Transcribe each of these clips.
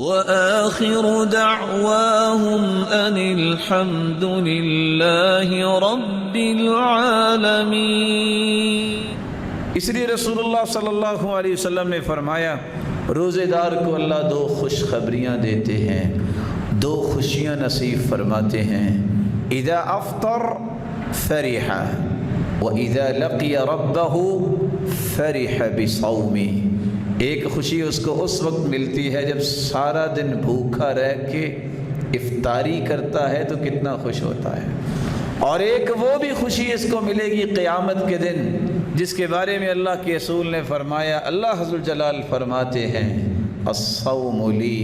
وآخر دعواهم أن الحمد لله رب العالمين۔ اس لیے رسول اللہ صلی اللہ علیہ وسلم نے فرمایا روزے دار کو اللہ دو خوشخبریاں دیتے ہیں، دو خوشیاں نصیب فرماتے ہیں، اذا افطر فرح واذا لقی ربہ فرح بصومه۔ ایک خوشی اس کو اس وقت ملتی ہے جب سارا دن بھوکا رہ کے افطاری کرتا ہے تو کتنا خوش ہوتا ہے، اور ایک وہ بھی خوشی اس کو ملے گی قیامت کے دن جس کے بارے میں اللہ کے رسول نے فرمایا، اللہ عز وجل فرماتے ہیں الصوم لی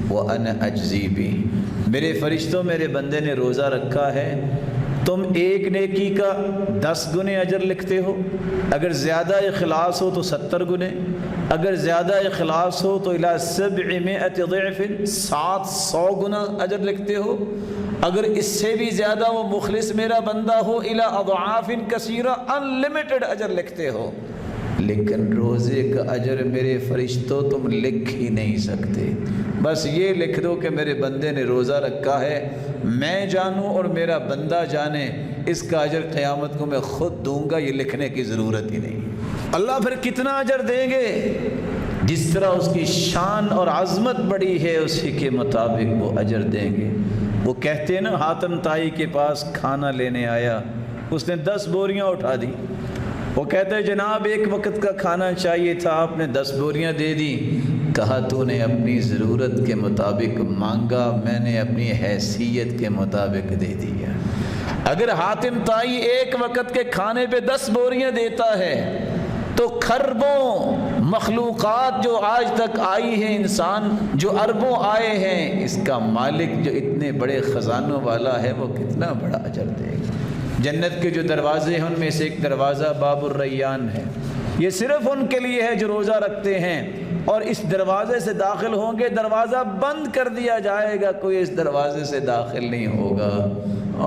وانا اجزی بہ۔ میرے فرشتوں، میرے بندے نے روزہ رکھا ہے، تم ایک نیکی کا 10 گنے اجر لکھتے ہو، اگر زیادہ اخلاص ہو تو 70 گنے، اگر زیادہ اخلاص ہو تو الی 700 ضعف 700 گنا اجر لکھتے ہو، اگر اس سے بھی زیادہ وہ مخلص میرا بندہ ہو الی اضعاف کثیرہ انلمیٹڈ اجر لکھتے ہو۔ لیکن روزے کا اجر میرے فرشتوں تم لکھ ہی نہیں سکتے، بس یہ لکھ دو کہ میرے بندے نے روزہ رکھا ہے، میں جانوں اور میرا بندہ جانے، اس کا اجر قیامت کو میں خود دوں گا، یہ لکھنے کی ضرورت ہی نہیں۔ اللہ پھر کتنا اجر دیں گے؟ جس طرح اس کی شان اور عظمت بڑی ہے اسی کے مطابق وہ اجر دیں گے۔ وہ کہتے ہیں نا، حاتم طائی کے پاس کھانا لینے آیا، اس نے 10 بوریاں اٹھا دی، وہ کہتے ہیں جناب ایک وقت کا کھانا چاہیے تھا، آپ نے 10 بوریاں دے دی۔ کہا تو نے اپنی ضرورت کے مطابق مانگا، میں نے اپنی حیثیت کے مطابق دے دیا۔ اگر حاتم طائی ایک وقت کے کھانے پہ 10 بوریاں دیتا ہے تو کھربوں مخلوقات جو آج تک آئی ہیں، انسان جو اربوں آئے ہیں، اس کا مالک جو اتنے بڑے خزانوں والا ہے وہ کتنا بڑا اجر دے گا۔ جنت کے جو دروازے ہیں ان میں سے ایک دروازہ باب الریان ہے، یہ صرف ان کے لیے ہے جو روزہ رکھتے ہیں، اور اس دروازے سے داخل ہوں گے، دروازہ بند کر دیا جائے گا، کوئی اس دروازے سے داخل نہیں ہوگا،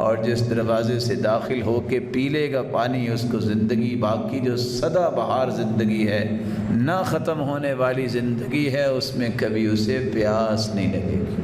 اور جس دروازے سے داخل ہو کے پی لے گا پانی، اس کو زندگی، باقی جو سدا بہار زندگی ہے، نہ ختم ہونے والی زندگی ہے، اس میں کبھی اسے پیاس نہیں لگے گی۔